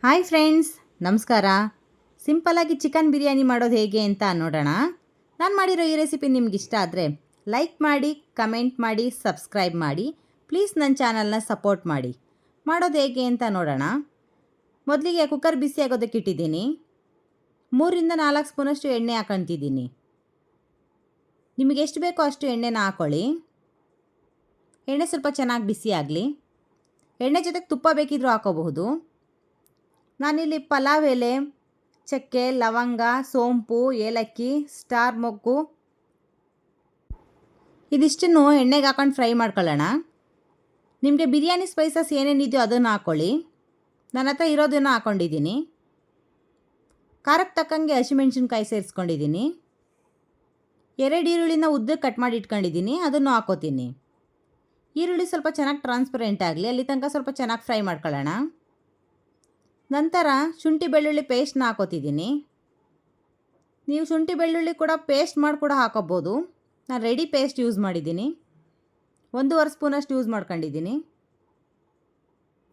Hi friends, ನಮಸ್ಕಾರ. ಸಿಂಪಲ್ಲಾಗಿ chicken biryani ಮಾಡೋದು ಹೇಗೆ ಅಂತ ನೋಡೋಣ. ನಾನು ಮಾಡಿರೋ ಈ ರೆಸಿಪಿ ನಿಮ್ಗೆ ಇಷ್ಟ ಆದರೆ ಲೈಕ್ ಮಾಡಿ, ಕಮೆಂಟ್ ಮಾಡಿ, ಸಬ್ಸ್ಕ್ರೈಬ್ ಮಾಡಿ. ಪ್ಲೀಸ್ ನನ್ನ ಚಾನಲ್ನ ಸಪೋರ್ಟ್ ಮಾಡಿ. ಮಾಡೋದು ಹೇಗೆ ಅಂತ ನೋಡೋಣ. ಮೊದಲಿಗೆ ಕುಕ್ಕರ್ ಬಿಸಿ ಆಗೋದಕ್ಕೆ ಇಟ್ಟಿದ್ದೀನಿ. 3-4 ಸ್ಪೂನಷ್ಟು ಎಣ್ಣೆ ಹಾಕೊತಿದ್ದೀನಿ. ನಿಮಗೆ ಎಷ್ಟು ಬೇಕೋ ಅಷ್ಟು ಎಣ್ಣೆನ ಹಾಕ್ಕೊಳ್ಳಿ. ಎಣ್ಣೆ ಸ್ವಲ್ಪ ಚೆನ್ನಾಗಿ ಬಿಸಿ ಆಗಲಿ. ಎಣ್ಣೆ ಜೊತೆಗೆ ತುಪ್ಪ ಬೇಕಿದ್ರೂ ಹಾಕೋಬಹುದು. ನಾನಿಲ್ಲಿ ಪಲಾವ್ ಎಲೆ, ಚಕ್ಕೆ, ಲವಂಗ, ಸೋಂಪು, ಏಲಕ್ಕಿ, ಸ್ಟಾರ್ ಮೊಗ್ಗು ಇದಿಷ್ಟನ್ನು ಎಣ್ಣೆಗೆ ಹಾಕೊಂಡು ಫ್ರೈ ಮಾಡ್ಕೊಳ್ಳೋಣ. ನಿಮಗೆ ಬಿರಿಯಾನಿ ಸ್ಪೈಸಸ್ ಏನೇನಿದೆಯೋ ಅದನ್ನು ಹಾಕ್ಕೊಳ್ಳಿ. ನನ್ನ ಹತ್ರ ಇರೋದನ್ನು ಹಾಕ್ಕೊಂಡಿದ್ದೀನಿ. ಖಾರಕ್ಕೆ ತಕ್ಕಂಗೆ ಹಸಿಮೆಣ್ಸಿನ್ಕಾಯಿ ಸೇರಿಸ್ಕೊಂಡಿದ್ದೀನಿ. 2 ಈರುಳ್ಳಿನ ಉದ್ದಕ್ಕೆ ಕಟ್ ಮಾಡಿ ಇಟ್ಕೊಂಡಿದ್ದೀನಿ, ಅದನ್ನು ಹಾಕೋತೀನಿ. ಈರುಳ್ಳಿ ಸ್ವಲ್ಪ ಚೆನ್ನಾಗಿ ಟ್ರಾನ್ಸ್ಪರೆಂಟ್ ಆಗಲಿ, ಅಲ್ಲಿ ತನಕ ಸ್ವಲ್ಪ ಚೆನ್ನಾಗಿ ಫ್ರೈ ಮಾಡ್ಕೊಳ್ಳೋಣ. ನಂತರ ಶುಂಠಿ ಬೆಳ್ಳುಳ್ಳಿ ಪೇಸ್ಟ್ನ ಹಾಕೋತಿದ್ದೀನಿ. ನೀವು ಶುಂಠಿ ಬೆಳ್ಳುಳ್ಳಿ ಕೂಡ ಪೇಸ್ಟ್ ಮಾಡಿ ಕೂಡ ಹಾಕೋಬೋದು. ನಾನು ರೆಡಿ ಪೇಸ್ಟ್ ಯೂಸ್ ಮಾಡಿದ್ದೀನಿ. 1.5 ಸ್ಪೂನಷ್ಟು ಯೂಸ್ ಮಾಡ್ಕೊಂಡಿದ್ದೀನಿ.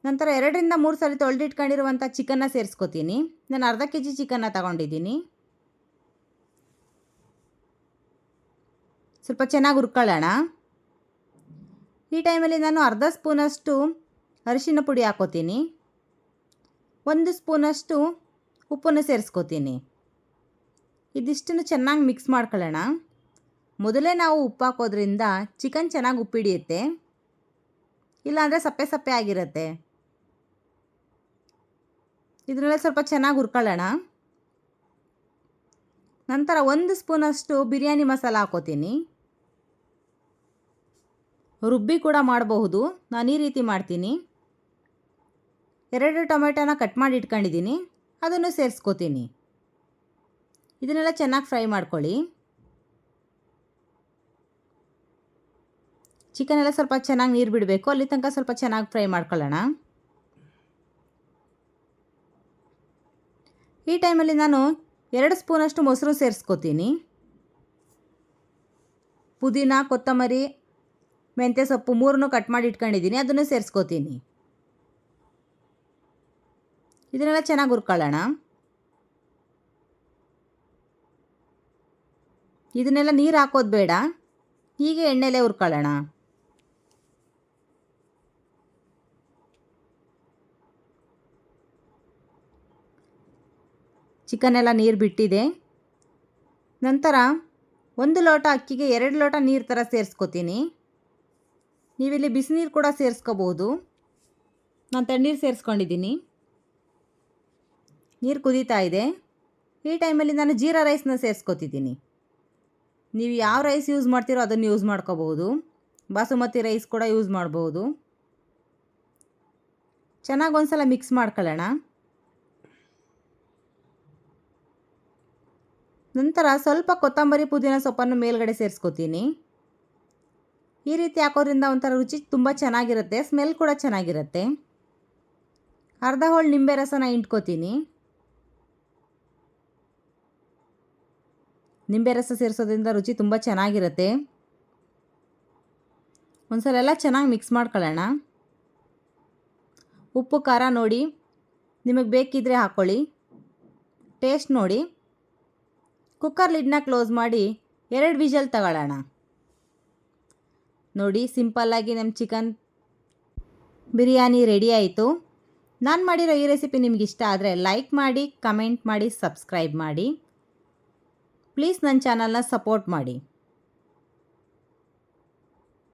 ನಂತರ 2-3 ಸಲ ತೊಳೆದಿಟ್ಕೊಂಡಿರುವಂಥ ಚಿಕನ್ನ ಸೇರಿಸ್ಕೋತೀನಿ. ನಾನು ಅರ್ಧ kg ಚಿಕನ್ನ ತಗೊಂಡಿದ್ದೀನಿ. ಸ್ವಲ್ಪ ಚೆನ್ನಾಗಿ ಹುರ್ಕೊಳ್ಳೋಣ. ಈ ಟೈಮಲ್ಲಿ ನಾನು ಅರ್ಧ ಸ್ಪೂನಷ್ಟು ಅರಿಶಿನ ಪುಡಿ ಹಾಕೋತೀನಿ. 1 ಸ್ಪೂನಷ್ಟು ಉಪ್ಪನ್ನು ಸೇರಿಸ್ಕೋತೀನಿ. ಇದಿಷ್ಟನ್ನು ಚೆನ್ನಾಗಿ ಮಿಕ್ಸ್ ಮಾಡ್ಕೊಳ್ಳೋಣ. ಮೊದಲೇ ನಾವು ಉಪ್ಪು ಹಾಕೋದ್ರಿಂದ ಚಿಕನ್ ಚೆನ್ನಾಗಿ ಉಪ್ಪಿಡಿಯುತ್ತೆ, ಇಲ್ಲಾಂದರೆ ಸಪ್ಪೆ ಸಪ್ಪೆ ಆಗಿರುತ್ತೆ. ಇದನ್ನೆಲ್ಲ ಸ್ವಲ್ಪ ಚೆನ್ನಾಗಿ ಹುರ್ಕೊಳ್ಳೋಣ. ನಂತರ 1 ಸ್ಪೂನಷ್ಟು ಬಿರಿಯಾನಿ ಮಸಾಲ ಹಾಕೋತೀನಿ. ರುಬ್ಬಿ ಕೂಡ ಮಾಡಬಹುದು. ನಾನು ಈ ರೀತಿ ಮಾಡ್ತೀನಿ. 2 ಟೊಮೆಟೊನ ಕಟ್ ಮಾಡಿ ಇಟ್ಕೊಂಡಿದ್ದೀನಿ, ಅದನ್ನು ಸೇರಿಸ್ಕೋತೀನಿ. ಇದನ್ನೆಲ್ಲ ಚೆನ್ನಾಗಿ ಫ್ರೈ ಮಾಡ್ಕೊಳ್ಳಿ. ಚಿಕನ್ ಎಲ್ಲ ಸ್ವಲ್ಪ ಚೆನ್ನಾಗಿ ನೀರು ಬಿಡಬೇಕು, ಅಲ್ಲಿ ತನಕ ಸ್ವಲ್ಪ ಚೆನ್ನಾಗಿ ಫ್ರೈ ಮಾಡ್ಕೊಳ್ಳೋಣ. ಈ ಟೈಮಲ್ಲಿ ನಾನು 2 ಸ್ಪೂನಷ್ಟು ಮೊಸರು ಸೇರಿಸ್ಕೋತೀನಿ. ಪುದೀನ, ಕೊತ್ತಂಬರಿ, ಮೆಂತ್ಯ ಸೊಪ್ಪು 3 ಕಟ್ ಮಾಡಿ ಇಟ್ಕೊಂಡಿದ್ದೀನಿ, ಅದನ್ನು ಸೇರಿಸ್ಕೋತೀನಿ. ಇದನ್ನೆಲ್ಲ ಚೆನ್ನಾಗಿ ಹುರ್ಕೊಳ್ಳೋಣ. ಇದನ್ನೆಲ್ಲ ನೀರು ಹಾಕೋದು ಬೇಡ, ಹೀಗೆ ಎಣ್ಣೆಲೇ ಹುರ್ಕೊಳ್ಳೋಣ. ಚಿಕನ್ ಎಲ್ಲ ನೀರು ಬಿಟ್ಟಿದೆ. ನಂತರ 1 ಲೋಟ ಅಕ್ಕಿಗೆ 2 ಲೋಟ ನೀರು ಥರ ಸೇರಿಸ್ಕೋತೀನಿ. ನೀವಿಲ್ಲಿ ಬಿಸಿನೀರು ಕೂಡ ಸೇರಿಸ್ಕೋಬೋದು. ನಾನು ತಣ್ಣೀರು ಸೇರಿಸ್ಕೊಂಡಿದ್ದೀನಿ. ನೀರು ಕುದೀತಾ ಇದೆ. ಈ ಟೈಮಲ್ಲಿ ನಾನು ಜೀರಾ ರೈಸ್ನ ಸೇರಿಸ್ಕೊತಿದ್ದೀನಿ. ನೀವು ಯಾವ ರೈಸ್ ಯೂಸ್ ಮಾಡ್ತೀರೋ ಅದನ್ನು ಯೂಸ್ ಮಾಡ್ಕೋಬಹುದು. ಬಾಸುಮತಿ ರೈಸ್ ಕೂಡ ಯೂಸ್ ಮಾಡ್ಬೋದು. ಚೆನ್ನಾಗಿ ಒಂದು ಸಲ ಮಿಕ್ಸ್ ಮಾಡ್ಕೊಳ್ಳೋಣ. ನಂತರ ಸ್ವಲ್ಪ ಕೊತ್ತಂಬರಿ, ಪುದೀನ ಸೊಪ್ಪನ್ನು ಮೇಲ್ಗಡೆ ಸೇರಿಸ್ಕೊತೀನಿ. ಈ ರೀತಿ ಹಾಕೋದ್ರಿಂದ ಒಂಥರ ರುಚಿ ತುಂಬ ಚೆನ್ನಾಗಿರುತ್ತೆ, ಸ್ಮೆಲ್ ಕೂಡ ಚೆನ್ನಾಗಿರುತ್ತೆ. ಅರ್ಧ ಹೋಳು ನಿಂಬೆ ರಸನ ಹಿಂಡ್ಕೋತೀನಿ. ನಿಂಬೆ ರಸ ಸೇರಿಸೋದ್ರಿಂದ ರುಚಿ ತುಂಬ ಚೆನ್ನಾಗಿರುತ್ತೆ. ಒಂದ್ಸಲ ಎಲ್ಲ ಚೆನ್ನಾಗಿ ಮಿಕ್ಸ್ ಮಾಡ್ಕೊಳ್ಳೋಣ. ಉಪ್ಪು ಖಾರ ನೋಡಿ, ನಿಮಗೆ ಬೇಕಿದ್ದರೆ ಹಾಕ್ಕೊಳ್ಳಿ. ಟೇಸ್ಟ್ ನೋಡಿ. ಕುಕ್ಕರ್ ಲಿಡ್ನ ಕ್ಲೋಸ್ ಮಾಡಿ 2 ವಿಷಲ್ ತಗೊಳ್ಳೋಣ. ನೋಡಿ, ಸಿಂಪಲ್ಲಾಗಿ ನಮ್ಮ ಚಿಕನ್ ಬಿರಿಯಾನಿ ರೆಡಿ ಆಯಿತು. ನಾನು ಮಾಡಿರೋ ಈ ರೆಸಿಪಿ ನಿಮ್ಗೆ ಇಷ್ಟ ಆದರೆ ಲೈಕ್ ಮಾಡಿ, ಕಮೆಂಟ್ ಮಾಡಿ, ಸಬ್ಸ್ಕ್ರೈಬ್ ಮಾಡಿ. ಪ್ಲೀಸ್ ನನ್ನ ಚಾನಲ್ನ ಸಪೋರ್ಟ್ ಮಾಡಿ.